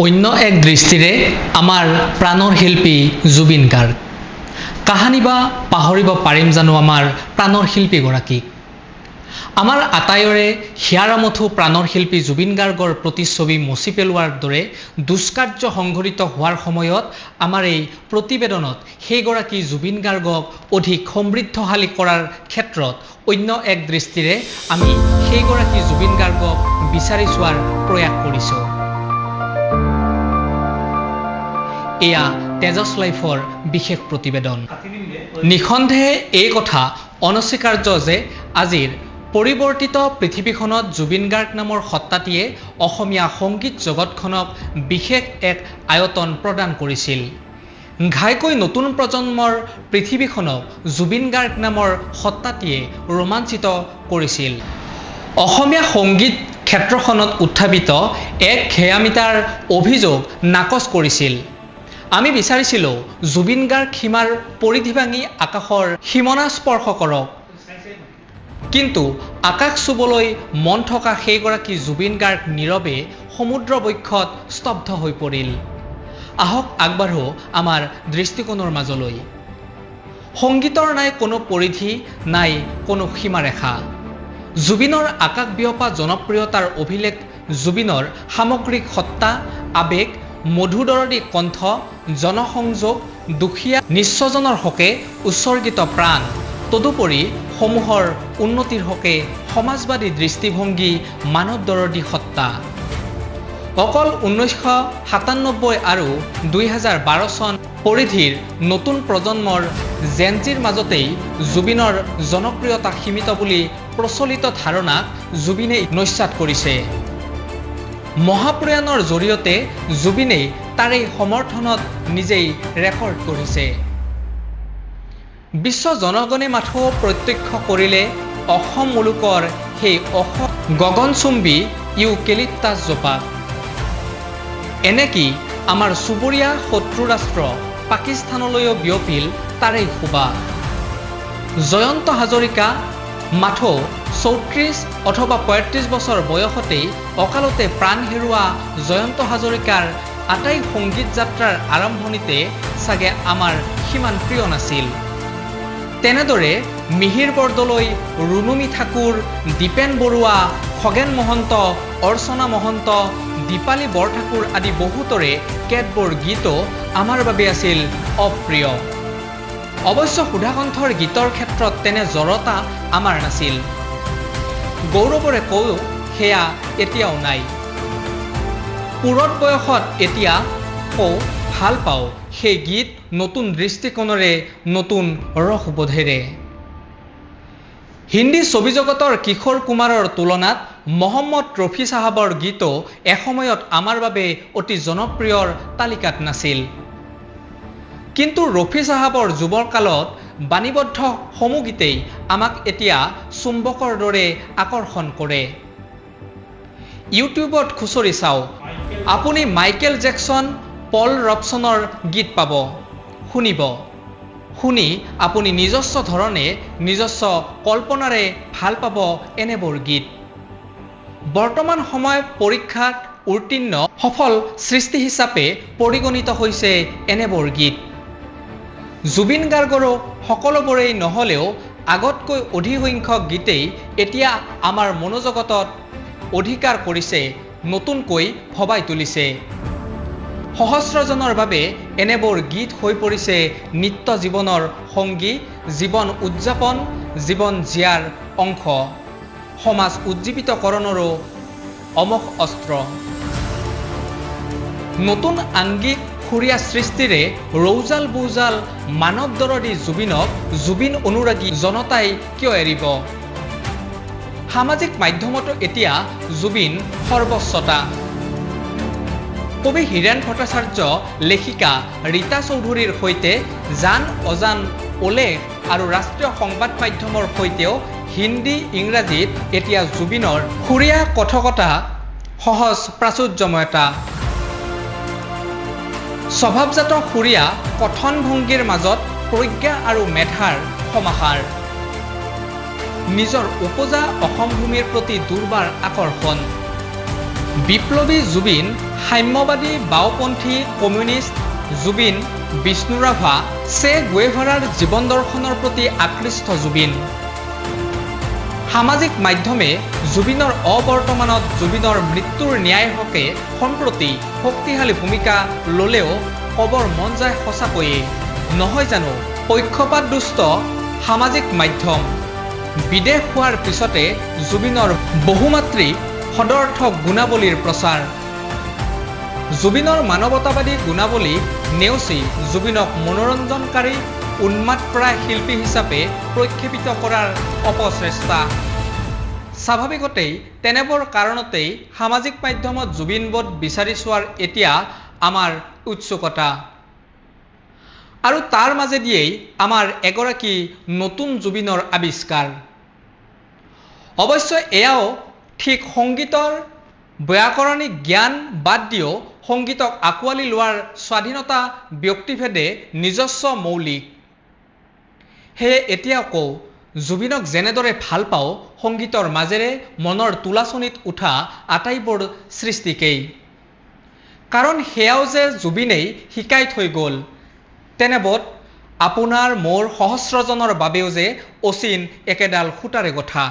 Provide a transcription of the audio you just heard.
অন্য এক দৃষ্টিৰে আমাৰ প্ৰাণৰ শিল্পী জুবিন গাৰ্গ। কাহানি বা পাহৰিব পাৰিম জানো আমাৰ প্ৰাণৰ শিল্পীগৰাকীক? আমাৰ আটাইৰে হিয়াৰামঠু প্ৰাণৰ শিল্পী জুবিন গাৰ্গৰ প্ৰতিচ্ছবি মচি পেলোৱাৰ দৰে দুষ্কাৰ্য সংঘটিত হোৱাৰ সময়ত আমাৰ এই প্ৰতিবেদনত সেইগৰাকী জুবিন গাৰ্গক অধিক সমৃদ্ধশালী কৰাৰ ক্ষেত্ৰত অন্য এক দৃষ্টিৰে আমি সেইগৰাকী জুবিন গাৰ্গক বিচাৰি চোৱাৰ প্ৰয়াস কৰিছোঁ। এয়া তেজছ লাইফৰ বিশেষ প্ৰতিবেদন। নিঃসন্দেহে এই কথা অনস্বীকাৰ্য যে আজিৰ পৰিৱৰ্তিত পৃথিৱীখনত জুবিন গাৰ্গ নামৰ সত্তাটিয়ে অসমীয়া সংগীত জগতখনক বিশেষ এক আয়তন প্ৰদান কৰিছিল। ঘাইকৈ নতুন প্ৰজন্মৰ পৃথিৱীখনক জুবিন গাৰ্গ নামৰ সত্তাটিয়ে ৰোমাঞ্চিত কৰিছিল। অসমীয়া সংগীত ক্ষেত্ৰখনত উত্থাপিত এক ঘেয়ামিতাৰ অভিযোগ নাকচ কৰিছিল। আমি বিচাৰিছিলোঁ জুবিন গাৰ্গ সীমাৰ পৰিধি ভাঙি আকাশৰ সীমনা স্পৰ্শ কৰক, কিন্তু আকাশ চুবলৈ মন থকা সেইগৰাকী জুবিন গাৰ্গ নীৰৱে সমুদ্ৰ বক্ষত স্তব্ধ হৈ পৰিল। আহক আগবাঢ়ো আমাৰ দৃষ্টিকোণৰ মাজলৈ। সংগীতৰ নাই কোনো পৰিধি, নাই কোনো সীমাৰেখা। জুবিনৰ আকাশ বিয়পা জনপ্ৰিয়তাৰ অভিলেখ, জুবিনৰ সামগ্ৰিক সত্তা, আৱেগ, মধুদৰদী কণ্ঠ, জনসংযোগ, দুখীয়া নিস্বজনৰ হকে উৎসৰ্গিত প্ৰাণ, তদুপৰি সমূহৰ উন্নতিৰ হকে সমাজবাদী দৃষ্টিভংগী, মানৱদৰদী সত্তা। অকল 1997 আৰু 2012 চন পৰিধিৰ নতুন প্ৰজন্মৰ জেনজিৰ মাজতেই জুবিনৰ জনপ্ৰিয়তা সীমিত বুলি প্ৰচলিত ধাৰণাক জুবিনে নস্যাৎ কৰিছে। মহাপ্ৰয়াণৰ জৰিয়তে জুবিনেই তাৰেই সমৰ্থনত নিজেই ৰেকৰ্ড কৰিছে। বিশ্ব জনগণে মাথো প্ৰত্যক্ষ কৰিলে অসম মুলুকৰ সেই অসম গগনচুম্বী ইউকেলিপ্টাছ জোপা। এনেকি আমাৰ চুবুৰীয়া শত্ৰু ৰাষ্ট্ৰ পাকিস্তানলৈও বিয়পিল তাৰেই সুবাস। জয়ন্ত হাজৰিকা মাথো 34 অথবা 35 বছৰ বয়সতেই অকালতে প্ৰাণ হেৰুওৱা জয়ন্ত হাজৰিকাৰ আটাই সংগীত যাত্ৰাৰ আৰম্ভণিতে চাগে আমাৰ সিমান প্ৰিয় নাছিল। তেনেদৰে মিহিৰ বৰদলৈ, ৰুণুমী ঠাকুৰ, দীপেন বৰুৱা, খগেন মহন্ত, অৰ্চনা মহন্ত, দীপালী বৰঠাকুৰ আদি বহুতৰে কেতবোৰ গীতো আমাৰ বাবে আছিল অপ্ৰিয়। অৱশ্য সুধাকণ্ঠৰ গীতৰ ক্ষেত্ৰত তেনে জড়তা আমাৰ নাছিল। গৌৰৱৰে কওঁ, সেয়া এতিয়াও নাই। পুৰত বয়সত এতিয়া কওঁ ভাল পাওঁ সেই গীত নতুন দৃষ্টিকোণেৰে, নতুন ৰসবোধেৰে। হিন্দী ছবি জগতৰ কিশোৰ কুমাৰৰ তুলনাত মহম্মদ ৰফি চাহাবৰ গীতো এসময়ত আমাৰ বাবে অতি জনপ্ৰিয়ৰ তালিকাত নাছিল। কিন্তু ৰফি চাহাবৰ যুৱকালত বাণীবদ্ধ সমূহ গীতেই আমাক এতিয়া চুম্বকৰ দৰে আকৰ্ষণ কৰে। ইউটিউবত খুচৰি চাওক, আপুনি মাইকেল জেকচন, পল ৰবচনৰ গীত পাব। শুনিব, শুনি আপুনি নিজস্ব ধৰণে, নিজস্ব কল্পনাৰে ভাল পাব এনেবোৰ গীত। বৰ্তমান সময়ত পৰীক্ষাত উত্তীৰ্ণ সফল সৃষ্টি হিচাপে পৰিগণিত হৈছে এনেবোৰ গীত। জুবিন গাৰ্গৰো সকলোবোৰেই নহলেও আগতকৈ অধিক সংখ্যক গীতেই এতিয়া আমাৰ মনোজগতত অধিকাৰ কৰিছে, নতুনকৈ ভবাই তুলিছে। সহস্ৰজনৰ বাবে এনেবোৰ গীত হৈ পৰিছে নিত্য জীৱনৰ সংগী, জীৱন উদযাপন, জীৱন জীয়াৰ অংশ, সমাজ উজ্জীৱিতকৰণৰো অমোঘ অস্ত্ৰ। নতুন আংগিক সুৰীয়া সৃষ্টিৰে ৰৌজাল বৌজাল মানৱদৰদী জুবিনক জুবিন অনুৰাগী জনতাই কিয় এৰিব? সামাজিক মাধ্যমতো এতিয়া জুবিন সৰ্বস্বতা। কবি হীৰেণ ভট্টাচাৰ্য, লেখিকা ৰীতা চৌধুৰীৰ সৈতে জান অজান উল্লেখ আৰু ৰাষ্ট্ৰীয় সংবাদ মাধ্যমৰ সৈতেও হিন্দী, ইংৰাজীত এতিয়া জুবিনৰ সুৰীয়া কথকতা, সহজ প্ৰাচুৰ্যময়তা, স্বভাৱজাত সুৰীয়া কথনভংগীৰ মাজত প্ৰজ্ঞা আৰু মেধাৰ সমাহাৰ। নিজৰ উপজা অসম ভূমিৰ প্ৰতি দুৰ্বাৰ আকৰ্ষণ। বিপ্লৱী জুবিন, সাম্যবাদী বাওঁপন্থী কমিউনিষ্ট জুবিন, বিষ্ণু ৰাভা, চে গুয়েভাৰাৰ জীৱন দৰ্শনৰ প্ৰতি আকৃষ্ট জুবিন। সামাজিক মাধ্যমে জুবিনৰ অবৰ্তমানত জুবিনৰ মৃত্যুৰ ন্যায় হকে সম্প্ৰতি শক্তিশালী ভূমিকা ল'লেও কবৰ মন যায় সঁচাকৈয়ে, নহয় জানো পক্ষপাতদুষ্ট সামাজিক মাধ্যম। বিদেশ হোৱাৰ পিছতে জুবিনৰ বহুমাত্ৰী সদৰ্থ গুণাৱলীৰ প্ৰচাৰ। জুবিনৰ মানৱতাবাদী গুণাৱলী নেওচি জুবিনক মনোৰঞ্জনকাৰী উন্মাদপ্ৰায় শিল্পী হিচাপে প্ৰক্ষেপিত কৰাৰ অপচেষ্টা। স্বাভাৱিকতেই তেনেবোৰ কাৰণতেই সামাজিক মাধ্যমত জুবিনবধ বিচাৰি চোৱাৰ এতিয়া আমাৰ উৎসুকতা। আৰু তাৰ মাজেদিয়েই আমাৰ এগৰাকী নতুন জুবিনৰ আৱিষ্কাৰ। অৱশ্যে এয়াও ঠিক সংগীতৰ ব্যাকৰণিক জ্ঞান বাদ দিও সংগীতক আঁকোৱালি লোৱাৰ স্বাধীনতা ব্যক্তিভেদে নিজস্ব মৌলিক। সেয়ে এতিয়া কওঁ, জুবিনক যেনেদৰে ভাল পাওঁ সংগীতৰ মাজেৰে মনৰ তোলাচনিত উঠা আটাইবোৰ সৃষ্টিকেই। কাৰণ সেয়াও যে জুবিনেই শিকাই থৈ গ'ল, তেনেবোধ আপোনাৰ মোৰ সহস্ৰজনৰ বাবেও যে অচিন একেডাল সূতাৰে কথা।